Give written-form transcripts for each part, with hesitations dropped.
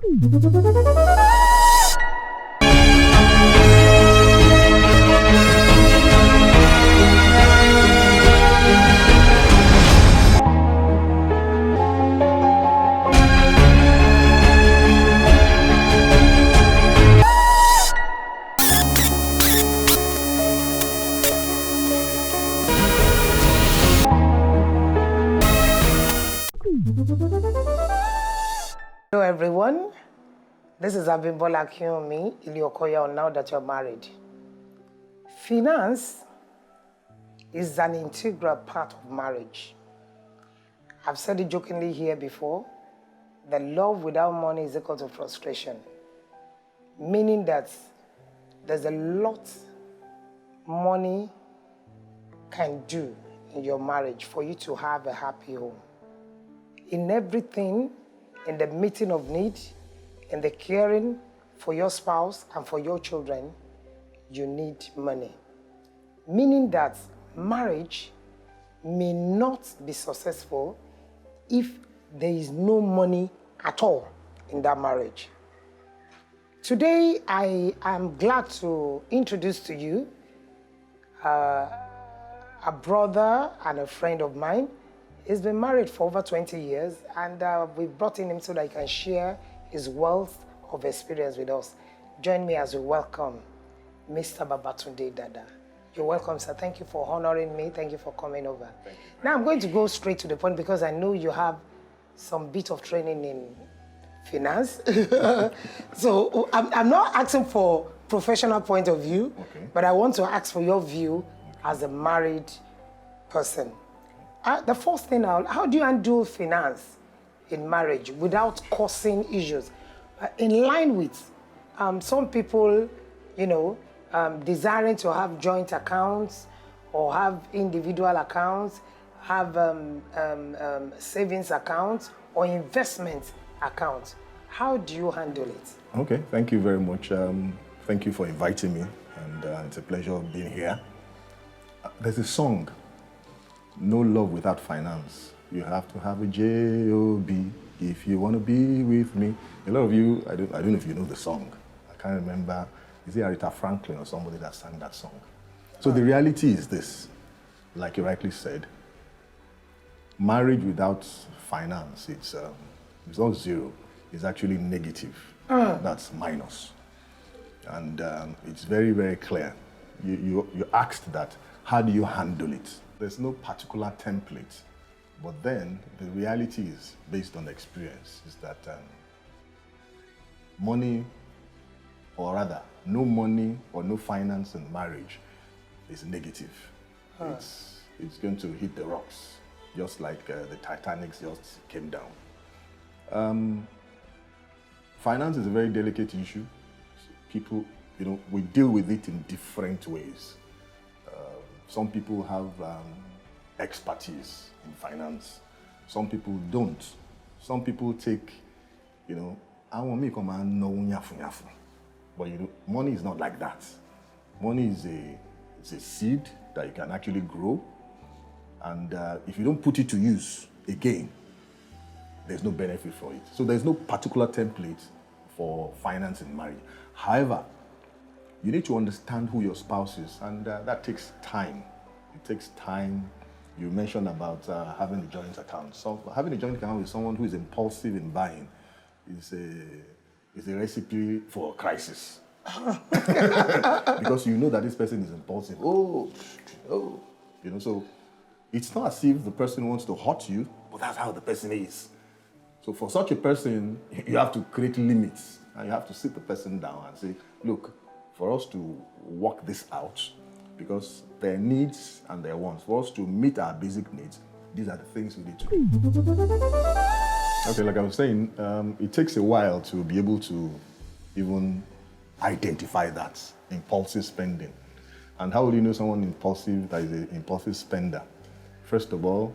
Hello everyone, this is Abimbola Kiyomi, Ileokoya on Now That You're Married. Finance is an integral part of marriage. I've said it jokingly here before, that love without money is equal to frustration, meaning that there's a lot money can do in your marriage for you to have a happy home. In everything, in the meeting of need, in the caring for your spouse and for your children, you need money. Meaning that marriage may not be successful if there is no money at all in that marriage. Today, I am glad to introduce to you a brother and a friend of mine. He's been married for over 20 years, and we've brought in him so that he can share his wealth of experience with us. Join me as we welcome Mr. Babatunde Dada. You're welcome, sir. Thank you for honoring me. Thank you for coming over. Now I'm going to go straight to the point because I know you have some bit of training in finance. So I'm not asking for professional point of view, but I want to ask for your view as a married person. The first thing, how do you handle finance in marriage without causing issues? In line with some people, desiring to have joint accounts or have individual accounts, have savings accounts or investment accounts. How do you handle it? Okay, thank you very much. Thank you for inviting me, and it's a pleasure being here. There's a song, No Love Without Finance. You have to have a J-O-B if you want to be with me. A lot of you, I don't know if you know the song. I can't remember. Is it Aretha Franklin or somebody that sang that song? So the reality is this, like you rightly said, marriage without finance, it's not zero. It's actually negative. That's minus. And it's very, very clear. You asked that, how do you handle it? There's no particular template, but then the reality is, based on experience, is that money, or rather, no money or no finance in marriage is negative. It's going to hit the rocks, just like the Titanic just came down. Finance is a very delicate issue. People, we deal with it in different ways. Some people have expertise in finance. Some people don't. Some people take, I want me come and know nyafu nyafu. But money is not like that. Money is a seed that you can actually grow. And if you don't put it to use again, there's no benefit for it. So there's no particular template for finance in marriage. However, you need to understand who your spouse is, and that takes time. It takes time. You mentioned about having a joint account. So having a joint account with someone who is impulsive in buying is a recipe for a crisis. Because you know that this person is impulsive. So it's not as if the person wants to hurt you, but that's how the person is. So for such a person, you have to create limits, and you have to sit the person down and say, look, for us to work this out, because their needs and their wants, for us to meet our basic needs, these are the things we need to do. Okay, like I was saying, it takes a while to be able to even identify that impulsive spending. And how will you know someone impulsive that is an impulsive spender? First of all,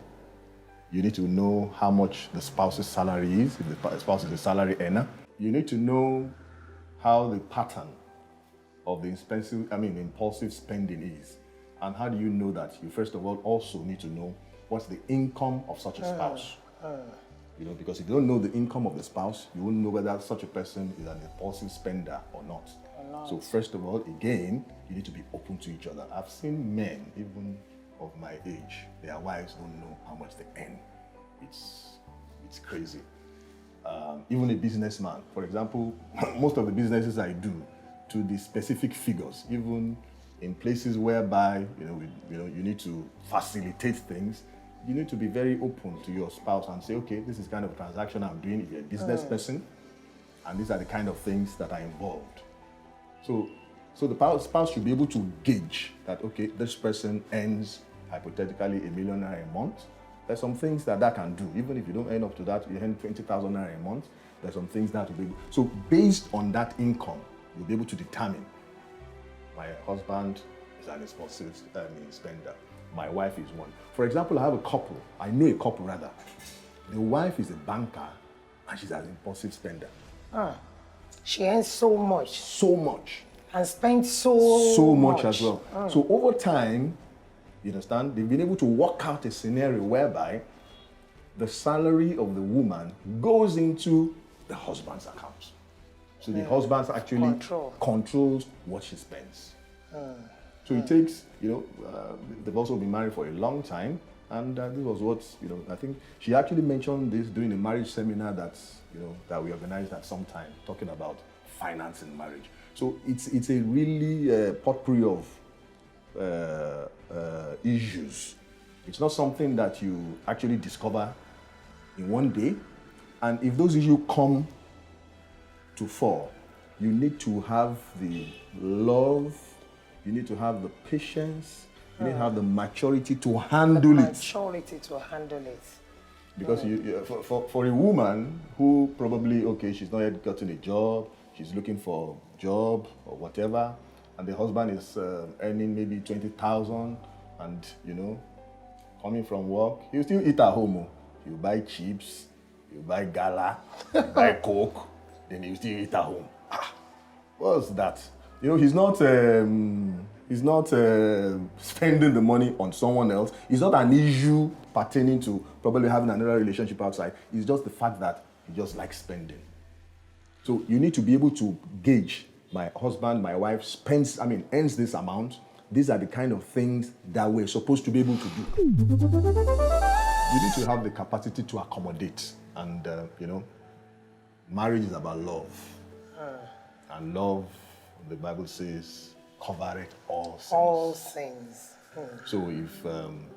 you need to know how much the spouse's salary is, if the spouse is a salary earner. You need to know how the pattern of the impulsive spending is. And how do you know that? You first of all also need to know what's the income of such a spouse. because if you don't know the income of the spouse, you won't know whether such a person is an impulsive spender or not. So first of all, again, you need to be open to each other. I've seen men, even of my age, their wives don't know how much they earn. It's crazy. Even a businessman, for example, most of the businesses I do, to the specific figures, even in places whereby you need to facilitate things, you need to be very open to your spouse and say, okay, this is kind of transaction I'm doing if you're a business person, and these are the kind of things that are involved. So the spouse should be able to gauge that, okay, this person earns hypothetically $1 million a month. There's some things that can do. Even if you don't earn up to that, you earn 20,000 naira a month, there's some things that will be able. So based on that income, you'll be able to determine, my husband is an impulsive spender. My wife is one. For example, I know a couple rather. The wife is a banker and she's an impulsive spender. She earns so much. So much. And spends so much as well. So over time, you understand, they've been able to work out a scenario whereby the salary of the woman goes into the husband's account. So the husband actually controls what she spends. So it takes, they've also been married for a long time, and this was what, I think she actually mentioned this during a marriage seminar that we organized at some time, talking about finance in marriage. So it's a really potpourri of issues. It's not something that you actually discover in one day, and if those issues come to fore, you need to have the love, you need to have the patience, you need to have the maturity to handle it. Because for a woman who probably, she's not yet gotten a job, she's looking for a job or whatever, and the husband is earning maybe 20,000 and, coming from work, he'll still eat at home. He'll buy chips, he'll buy gala, he'll buy Coke, then he'll still eat at home. What's that? He's not spending the money on someone else. It's not an issue pertaining to probably having another relationship outside. It's just the fact that he just likes spending. So you need to be able to gauge, my husband, my wife earns this amount. These are the kind of things that we're supposed to be able to do. You need to have the capacity to accommodate. And, marriage is about love. And love, the Bible says, covereth all sins. All sins. So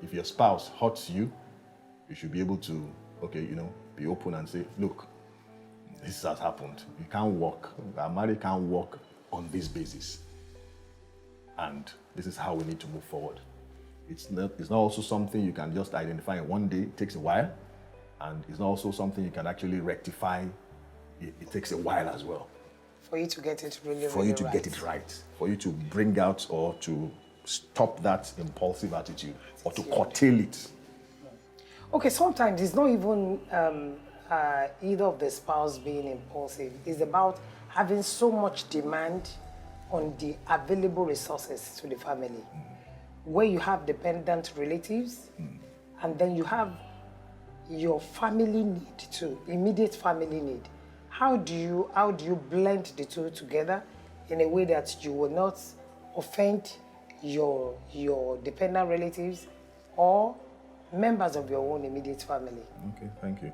if your spouse hurts you, you should be able to, be open and say, look, this has happened. You can't work. Our marriage can't work on this basis. And this is how we need to move forward. It's not also something you can just identify in one day. It takes a while. And it's not also something you can actually rectify. It takes a while as well. For you to get it really, For you to get it right. For you to bring out or to stop that impulsive attitude or to curtail it. Okay, sometimes it's not even either of the spouse being impulsive. It's about having so much demand on the available resources to the family. Where you have dependent relatives, and then you have your family need too, immediate family need. How do you blend the two together in a way that you will not offend your dependent relatives or members of your own immediate family? Okay, thank you.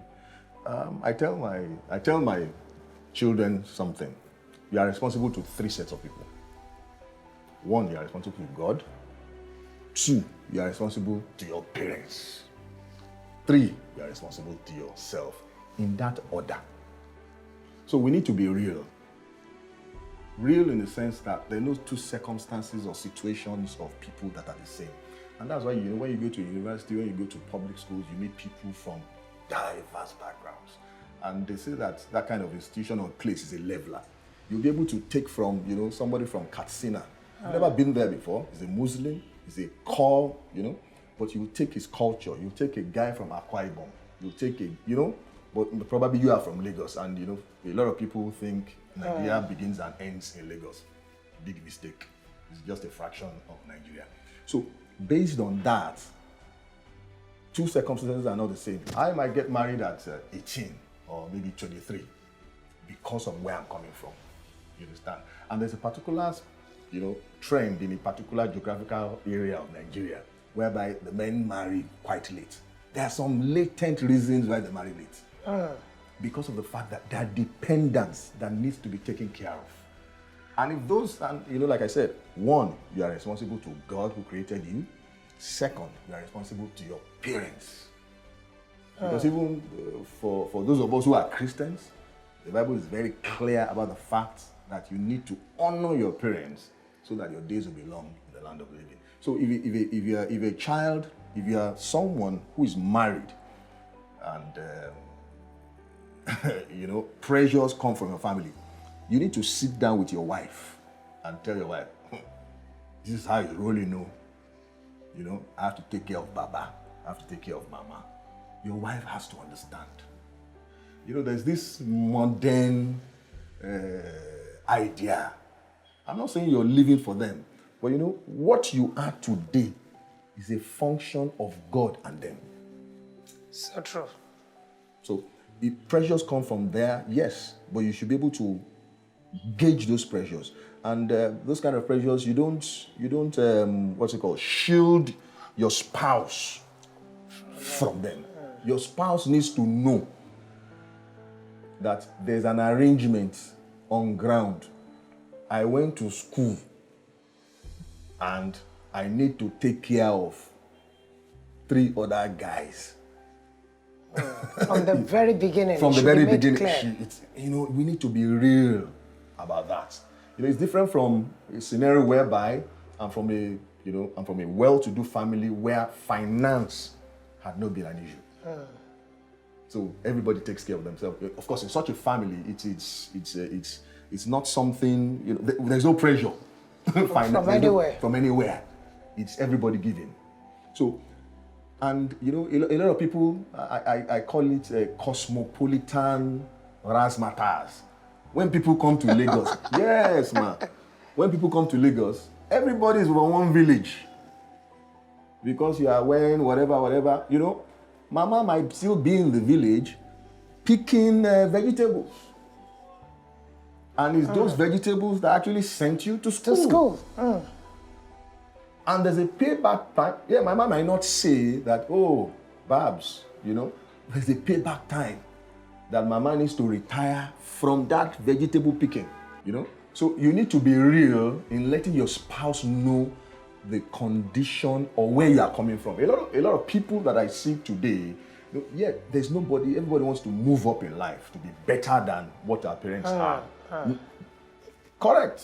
I tell my children something. You are responsible to 3 sets of people. 1, you are responsible to God. 2, you are responsible to your parents. 3, you are responsible to yourself. In that order. So we need to be real. Real in the sense that there are no 2 circumstances or situations of people that are the same. And that's why when you go to university, when you go to public schools, you meet people from diverse backgrounds. And they say that that kind of institution or place is a leveler. You'll be able to take from, somebody from Katsina. You've never been there before. He's a Muslim, he's a core, but you take his culture. You take a guy from Akwa Ibom. You take but probably you are from Lagos, and a lot of people think Nigeria begins and ends in Lagos. Big mistake. It's just a fraction of Nigeria. So based on that, two circumstances are not the same. I might get married at 18 or maybe 23 because of where I'm coming from. You understand? And there's a particular, trend in a particular geographical area of Nigeria whereby the men marry quite late. There are some latent reasons why they marry late. Because of the fact that there are dependents that needs to be taken care of. And if those, like I said, one, you are responsible to God who created you. Second, you are responsible to your parents. Because even for those of us who are Christians, the Bible is very clear about the fact that you need to honor your parents so that your days will be long in the land of living. So if you're a child, if you are someone who is married and pressures come from your family, you need to sit down with your wife and tell your wife, this is how it's rolling now. I have to take care of Baba. I have to take care of Mama. Your wife has to understand. There's this modern idea. I'm not saying you're living for them, but what you are today is a function of God and them. So true. So if pressures come from there, yes, but you should be able to gauge those pressures. And those kind of pressures, you don't shield your spouse from them. Your spouse needs to know that there's an arrangement on ground. I went to school and I need to take care of 3 other guys. From the very beginning. From the very beginning, we need to be real about that. It's different from a scenario whereby I'm from a well-to-do family where finance had not been an issue. So everybody takes care of themselves. Of course, in such a family, it's not something, there's no pressure. From anywhere. From anywhere. It's everybody giving. So, and a lot of people, I call it cosmopolitan razzmatazz. When people come to Lagos, yes, man. When people come to Lagos, everybody is from one village. Because you are wearing whatever, Mama might still be in the village picking vegetables. And it's those vegetables that actually sent you to school. And there's a payback time. Yeah, my mom might not say that, oh, Babs, there's a payback time that mama needs to retire from that vegetable picking, So you need to be real in letting your spouse know the condition or where you are coming from. A lot of people that I see today, there's nobody, everybody wants to move up in life, to be better than what our parents are. Correct.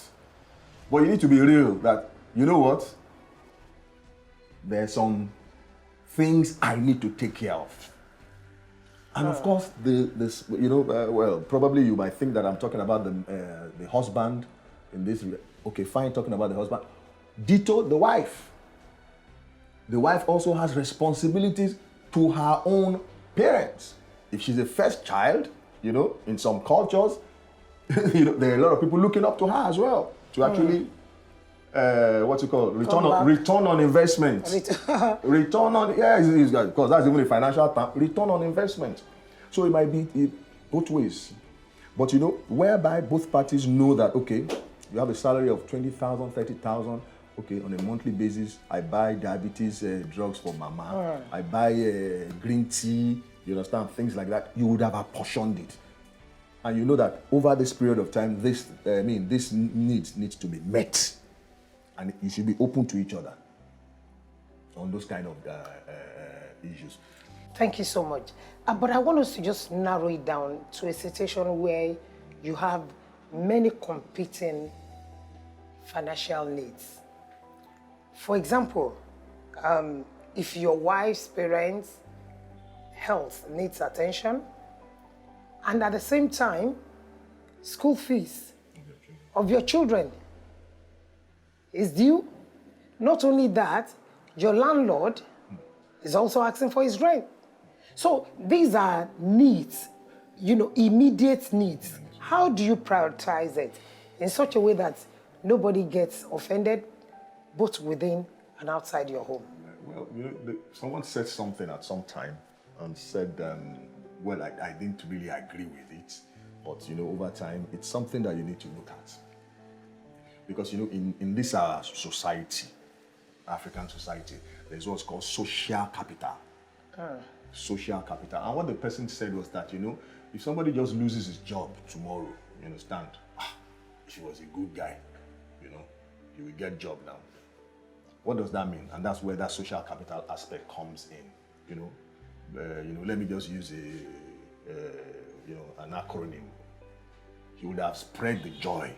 But you need to be real that, what? There's some things I need to take care of. And of course, probably you might think that I'm talking about the husband in this. Okay, fine, talking about the husband. Ditto the wife. The wife also has responsibilities to her own parents. If she's a first child, in some cultures, there are a lot of people looking up to her as well to actually, return on investment. Return on, because that's even a financial term, return on investment. So it might be both ways. But whereby both parties know that, okay, you have a salary of 20,000, 30,000, okay, on a monthly basis, I buy diabetes drugs for mama, I buy green tea, you understand, things like that. You would have apportioned it. And you know that over this period of time, this needs to be met. And you should be open to each other on those kind of issues. Thank you so much. But I want us to just narrow it down to a situation where you have many competing financial needs. For example, if your wife's parents' health needs attention, and at the same time, school fees of your children is due. Not only that, your landlord is also asking for his rent. So these are needs, immediate needs. How do you prioritize it in such a way that nobody gets offended, both within and outside your home? Well, someone said something at some time and said, well, I didn't really agree with it, but over time, it's something that you need to look at. Because in this society, African society, there's what's called social capital. Social capital. And what the person said was that, if somebody just loses his job tomorrow, you understand, if he was a good guy, he will get job now. What does that mean? And that's where that social capital aspect comes in. Let me just use an acronym. He would have spread the joy.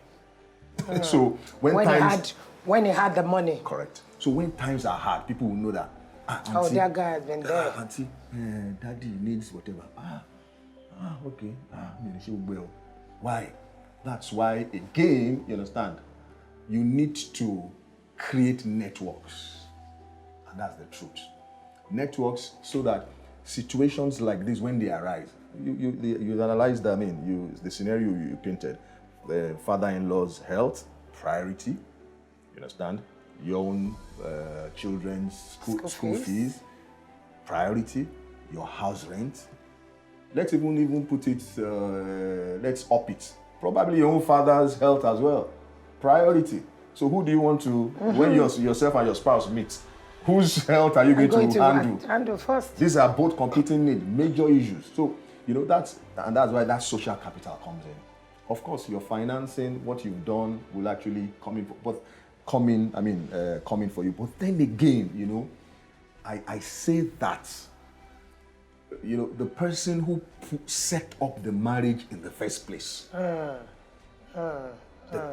So when he had the money. Correct. So when times are hard, people will know that. Auntie, that guy has been there. Auntie, daddy needs whatever. Okay. She will well. Why? That's why, again, you understand, you need to create networks. And that's the truth. Networks so that situations like this, when they arise, you analyze them, the scenario you painted, the father-in-law's health, priority, you understand? Your own children's school fees, priority, your house rent. Let's even put it, let's up it. Probably your own father's health as well, priority. So who do you want to, when yourself and your spouse meet, whose health are you going to handle? Handle first. These are both competing needs, major issues. So, that's why that social capital comes in. Of course, your financing, what you've done will actually come in for you. But then again, I say that, the person who set up the marriage in the first place, the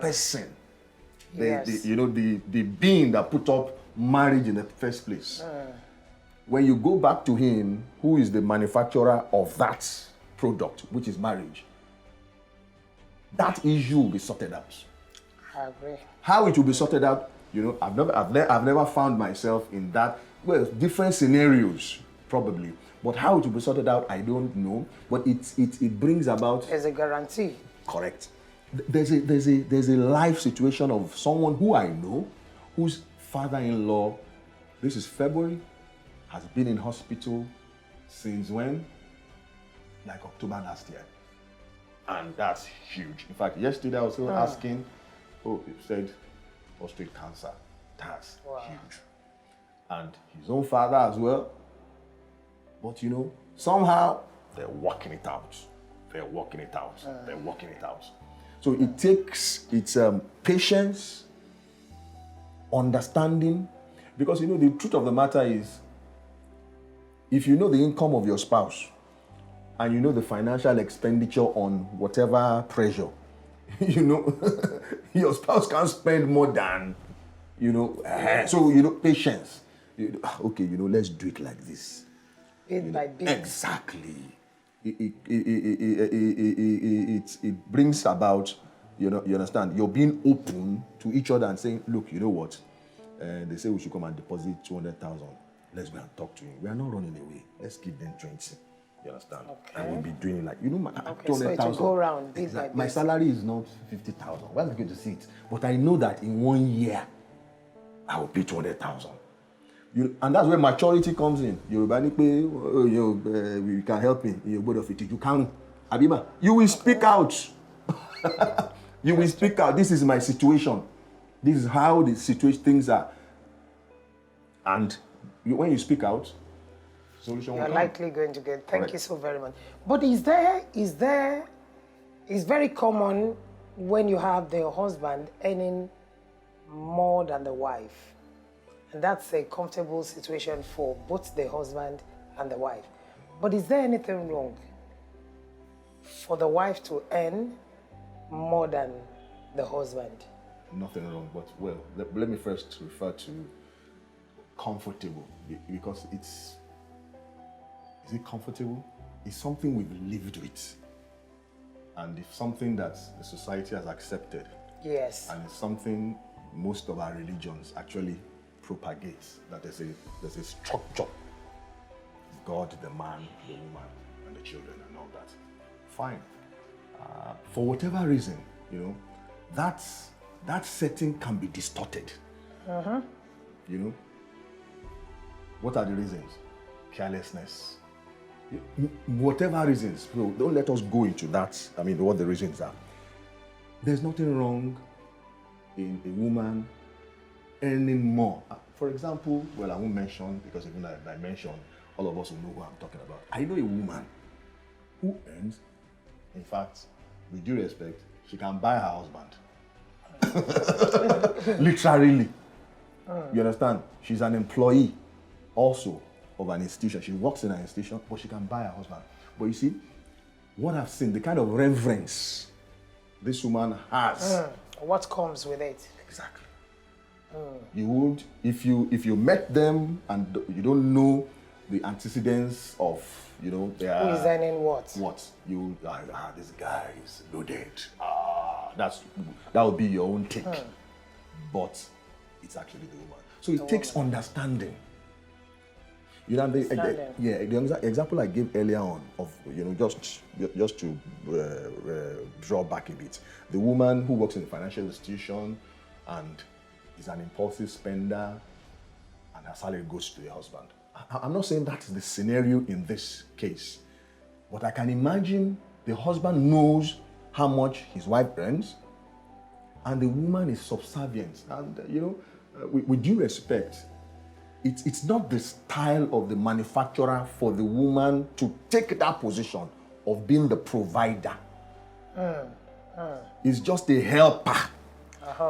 person, the being that put up marriage in the first place. When you go back to him, who is the manufacturer of that product, which is marriage, that issue will be sorted out. I agree. How it will be sorted out, I've never found myself in that. Well, different scenarios probably, but how it will be sorted out, I don't know. But it brings about. There's a guarantee. Correct. There's a life situation of someone who I know, whose father-in-law, this is February, has been in hospital since when? Like October last year. And that's huge. In fact, yesterday I was still asking, it said prostate cancer. That's huge. And his own father as well. But somehow they're working it out. They're working it out. So it takes patience, understanding, because the truth of the matter is, if you know the income of your spouse and you know the financial expenditure on whatever pressure, your spouse can't spend more than, so patience. Okay, let's do it like this. Bit by bit. Exactly. It brings about, you understand, you're being open to each other and saying, look, you know what? They say we should come and deposit 200,000. Let's go and talk to him. We are not running away. Let's give them 20. You understand? Okay. And we'll be doing it like, 200,000. So it will go around bit by bit. My salary is not 50,000. Where am I going to see it? But I know that in 1 year, I will pay 200,000. And that's where maturity comes in. We can help me. You can. Abiba, you will speak out. You will speak out. This is my situation. This is how the situation things are. And when you speak out, solution you're likely going to get. Thank you so very much. But is very common when you have the husband earning more than the wife. And that's a comfortable situation for both the husband and the wife. But is there anything wrong for the wife to earn more than the husband? Nothing wrong, but let me first refer to comfortable, because is it comfortable? It's something we've lived with. And it's something that the society has accepted. Yes. And it's something most of our religions actually propagates, that there's a structure. God, the man, the woman, and the children, and all that. Fine. For whatever reason, that setting can be distorted. What are the reasons? Carelessness. Whatever reasons, so don't let us go into that. I mean, what the reasons are. There's nothing wrong in a woman earning more. For example, well, I won't mention, because even if I mention, all of us will know who I'm talking about. I know a woman who earns, in fact, with due respect, she can buy her husband. Literally. You understand? She's an employee also of an institution. She works in an institution, but she can buy her husband. But you see, what I've seen, the kind of reverence this woman has. What comes with it? Exactly. You would, if you met them and you don't know the antecedents of, who is earning what? What you this guy is loaded. That would be your own take, but it's actually the woman. So it takes understanding. The example I gave earlier on of just to draw back a bit, the woman who works in a financial institution and is an impulsive spender, and her salary goes to the husband. I'm not saying that is the scenario in this case, but I can imagine the husband knows how much his wife earns, and the woman is subservient. And with due respect, it's not the style of the manufacturer for the woman to take that position of being the provider. It's just a helper.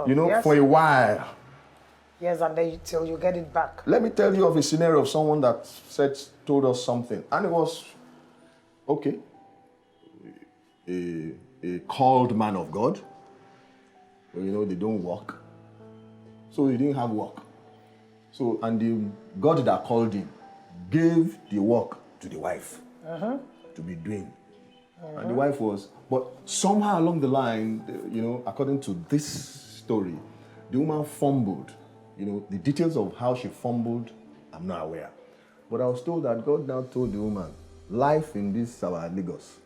Yes. For a while. Yes, and then till you get it back. Let me tell you of a scenario of someone that told us something, and it was okay. A called man of God. But, they don't work, so he didn't have work. So, and the God that called him gave the work to the wife to be doing. And the wife was, but somehow along the line, according to this story, the woman fumbled. The details of how she fumbled, I'm not aware. But I was told that God now told the woman, life in this our Lagos,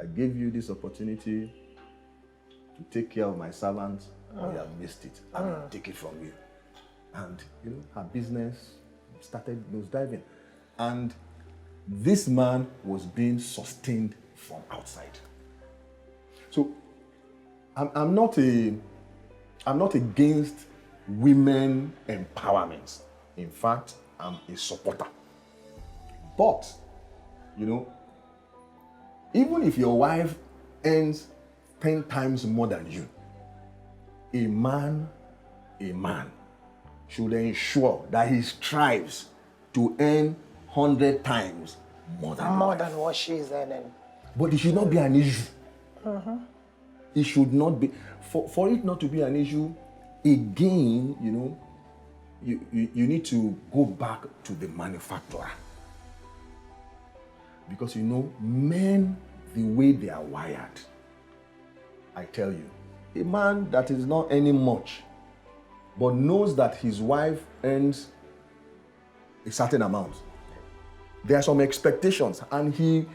I gave you this opportunity to take care of my servants, but you have missed it. I will take it from you. And, her business started nosediving. And this man was being sustained from outside. So, I'm not against women empowerment. In fact, I'm a supporter. But, even if your wife earns 10 times more than you, a man should ensure that he strives to earn 100 times more than what she is earning. But it should not be an issue. It should not be. For it not to be an issue, again, you need to go back to the manufacturer. Because men, the way they are wired, I tell you, a man that is not earning much, but knows that his wife earns a certain amount, there are some expectations, and he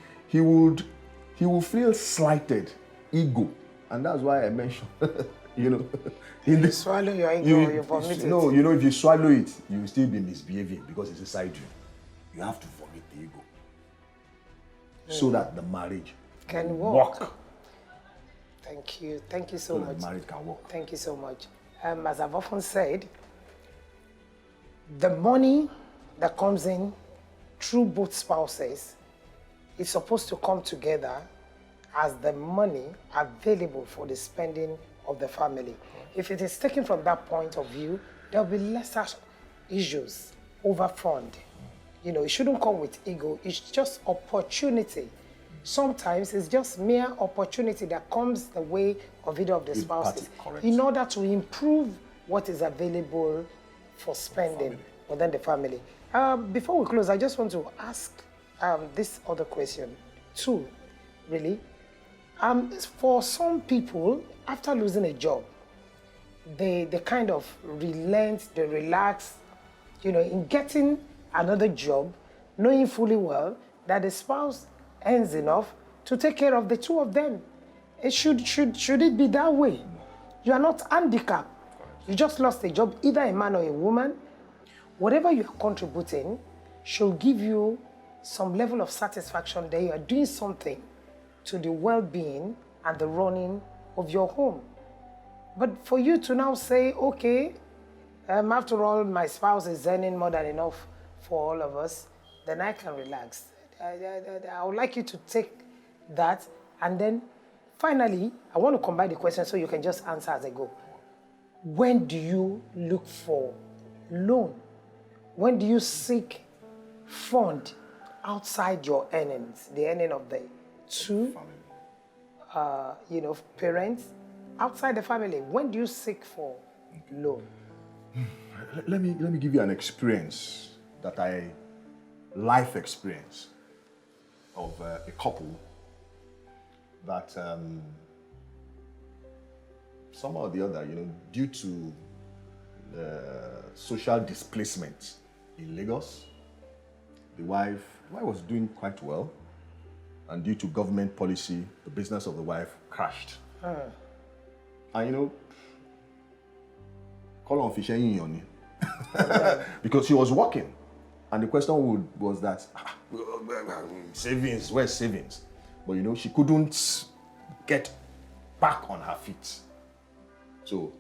will feel slighted, ego, and that's why I mentioned, you swallow your ego, you vomit it. No, if you swallow it, you will still be misbehaving because it's inside you. You have to vomit the ego, so that the marriage can work. Thank you so much. The marriage can work. Thank you so much. As I've often said, the money that comes in through both spouses is supposed to come together as the money available for the spending of the family. If it is taken from that point of view, there will be lesser issues over fund. It shouldn't come with ego. It's just opportunity. Sometimes it's just mere opportunity that comes the way of either of the spouses in order to improve what is available for spending within the family. Before we close, I just want to ask this other question too, really. For some people, after losing a job, they kind of relent, they relax, in getting another job, knowing fully well that the spouse earns enough to take care of the two of them. Should it be that way? You are not handicapped. You just lost a job, either a man or a woman. whatever you are contributing should give you some level of satisfaction that you are doing something to the well-being and the running of your home. But for you to now say, okay, after all, my spouse is earning more than enough for all of us, then I can relax. I would like you to take that, and then finally, I want to combine the questions so you can just answer as I go. When do you look for loan? When do you seek fund outside your earnings, the earning of the two, parents, outside the family? When do you seek for loan? Let me give you an experience life experience of a couple that somehow or the other, due to social displacement in Lagos, the wife was doing quite well, and due to government policy, the business of the wife crashed. And call on Fisher because she was working, and the question was that savings, where's savings? But she couldn't get back on her feet. So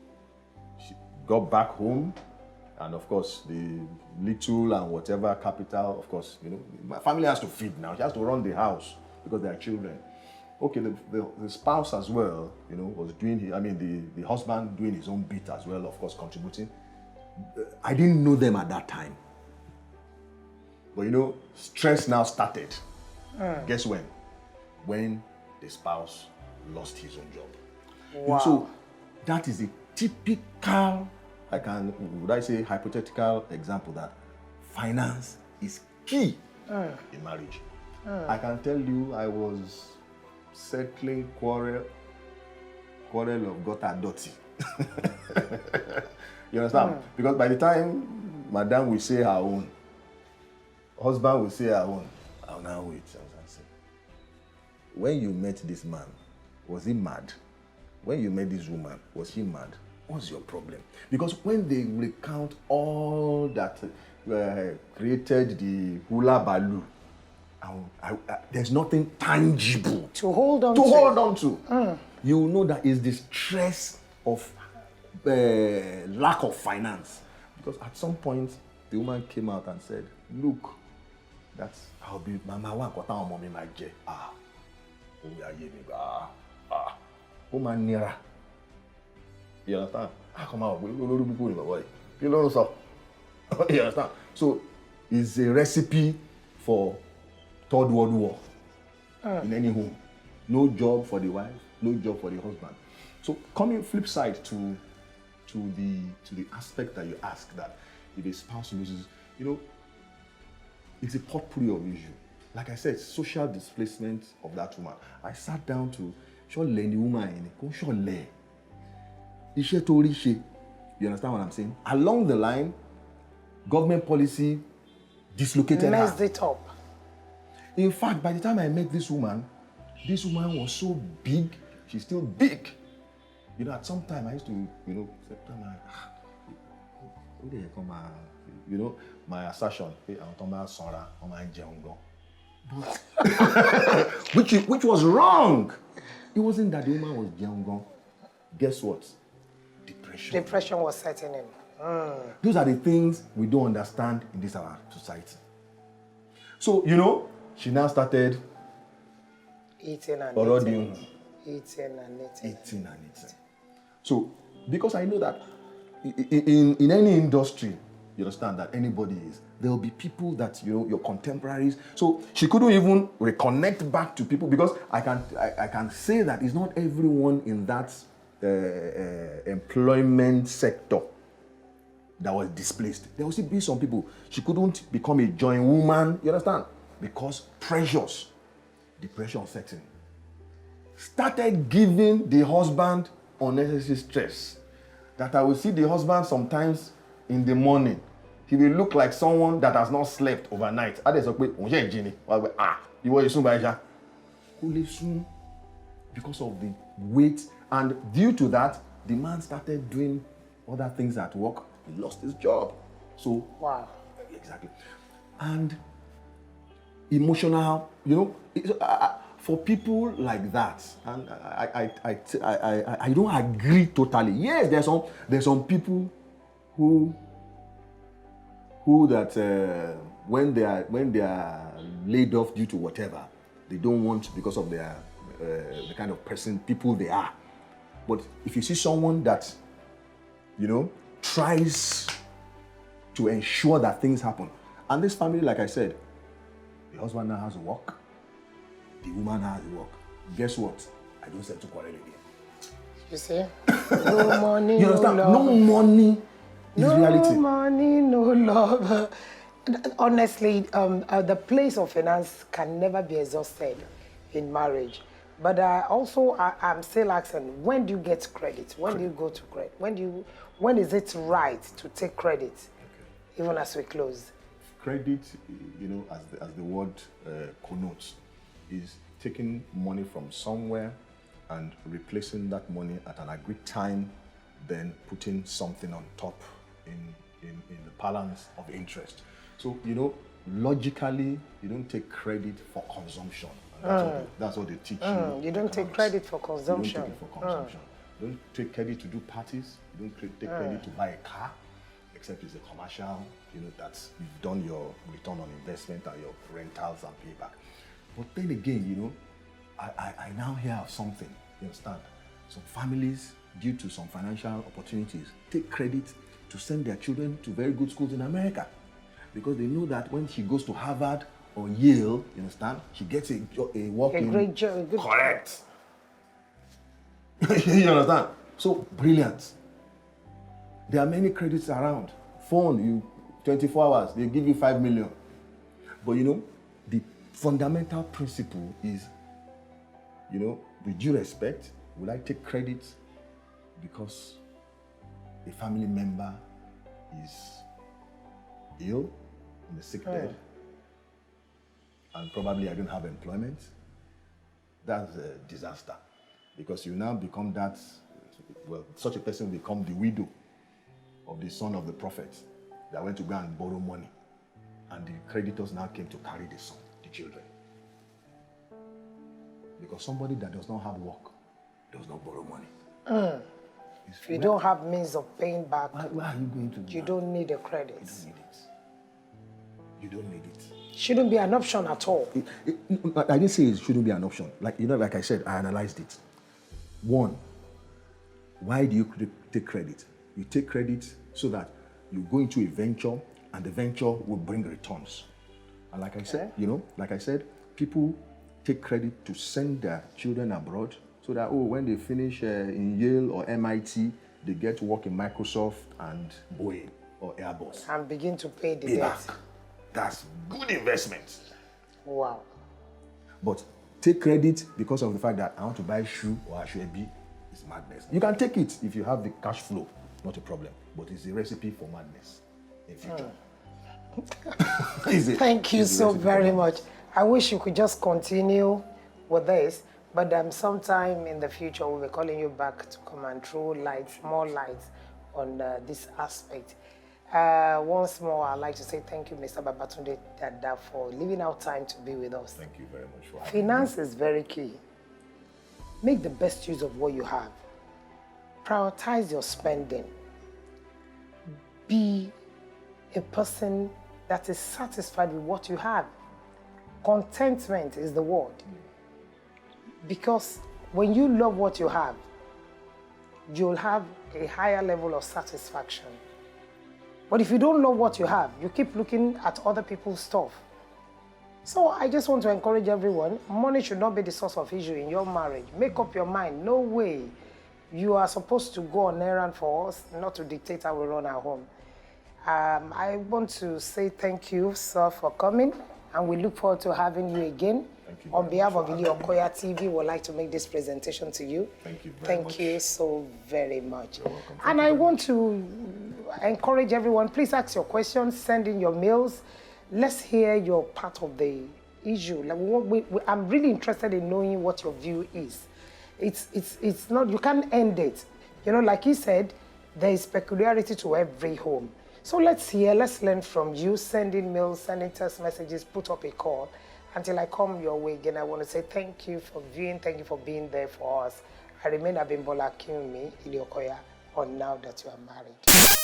she got back home, and of course the little and whatever capital, of course, my family has to feed now. She has to run the house because there are children. Okay, the spouse as well, was doing, the husband doing his own bit as well, of course, contributing. I didn't know them at that time. But stress now started. Guess when? When the spouse lost his own job. Wow. So that is a typical, hypothetical example that finance is key in marriage. I can tell you, I was settling quarrel of gutter dirty. You understand? Because by the time Madam will say her own, husband will say her own, I'll now wait. I say, when you met this man, was he mad? When you met this woman, was he mad? What's your problem? Because when they recount all that created the hula baloo, there's nothing tangible to hold on to. You know that is the stress of lack of finance. Because at some point, the woman came out and said, look, I'll be mama one quarter of mommy my j. Woman nearer. You understand? Come out. You know so. You understand? So it's a recipe for Third World War in any home. No job for the wife, no job for the husband. So coming flip side to the aspect that you ask, that if a spouse loses, it's a potpourri of issue. Like I said, social displacement of that woman. I sat down to show the woman in you understand what I'm saying? Along the line, government policy dislocated messed her. it up. In fact, by the time I met this woman was so big, she's still big. At some time I used to, my assertion, which was wrong. It wasn't that the woman was young. Guess what? Depression was setting in. Those are the things we don't understand in this our society. So, she now started eating and eating. So, because I know that in any industry, you understand that anybody is, there will be people that, your contemporaries. So she couldn't even reconnect back to people, because I can say that it's not everyone in that employment sector that was displaced. There will still be some people. She couldn't become a joint woman, you understand? Because depression setting. Started giving the husband unnecessary stress. That I will see the husband sometimes in the morning, he will look like someone that has not slept overnight. Because of the weight, and due to that, the man started doing other things at work. He lost his job. So, Wow. exactly. And emotional, for people like that, and I don't agree totally. Yes, there's some people who that when they are laid off due to whatever, they don't want because of their the kind of people they are. But if you see someone that tries to ensure that things happen, and this family, like I said, the husband now has to work, the woman has to work. Guess what? I don't set to quarrel again. You see? No money, You no understand? love. No money is No reality. money, no love. Honestly, the place of finance can never be exhausted in marriage. But I'm still asking, when do you get credit? When do you go to credit? When is it right to take credit? Okay. Even as we close. Credit, as the word connotes, is taking money from somewhere and replacing that money at an agreed time, then putting something on top in the balance of interest. So, logically, you don't take credit for consumption. That's what they teach you. You don't take credit for consumption. You don't take it for consumption. You don't take credit to do parties. You don't take credit to buy a car, except it's a commercial, that you've done your return on investment and your rentals and payback. But then again, I now hear of something, you understand? Some families, due to some financial opportunities, take credit to send their children to very good schools in America. Because they know that when she goes to Harvard or Yale, you understand, she gets a work in. A great job. Correct. You understand? So, brilliant. There are many credits around. Phone, 24 hours, they give you 5 million. But the fundamental principle is, with due respect, will I take credit because a family member is ill, in the sick bed, and probably I don't have employment? That's a disaster, because you now become such a person will become the widow of the son of the prophet that went to go and borrow money, and the creditors now came to carry the son, the children. Because somebody that does not have work does not borrow money. If you don't have means of paying back, why are you going to do you that? don't need a credit. You don't need it. You don't need it. Shouldn't be an option at all. I didn't say it shouldn't be an option. Like I said, I analyzed it. One, why do you take credit? You take credit so that you go into a venture and the venture will bring returns. And like I said, people take credit to send their children abroad so that, when they finish in Yale or MIT, they get to work in Microsoft and Boeing or Airbus. And begin to pay the debt. Back. That's good investment. Wow. But take credit because of the fact that I want to buy shoe or ashwebi is madness. You can take it if you have the cash flow, not a problem. But it's a recipe for madness in future. Thank you so very much. I wish you could just continue with this, but sometime in the future we'll be calling you back to come and throw more lights on this aspect. Once more, I'd like to say thank you, Mr. Babatunde Dada, for leaving out time to be with us. Thank you very much for having me. Finance is very key. Make the best use of what you have. Prioritize your spending. Be a person that is satisfied with what you have. Contentment is the word. Because when you love what you have, you'll have a higher level of satisfaction. But if you don't love what you have, you keep looking at other people's stuff. So I just want to encourage everyone, money should not be the source of issue in your marriage. Make up your mind. No way. You are supposed to go on errand for us, not to dictate how we run our home. I want to say thank you, sir, for coming, and we look forward to having you again. Thank you. On behalf of Ileokoya TV, we'd like to make this presentation to you. Thank you very much. Thank you so very much. You're welcome. And I want to encourage everyone, please ask your questions, send in your mails. Let's hear your part of the issue. I'm really interested in knowing what your view is. It's not, you can't end it. Like he said, there is peculiarity to every home. So let's learn from you, sending mails, sending text messages, put up a call. Until I come your way again, I want to say thank you for viewing, thank you for being there for us. I remain Abimbola Kiwumi, Ileokoya, on Now That You Are Married.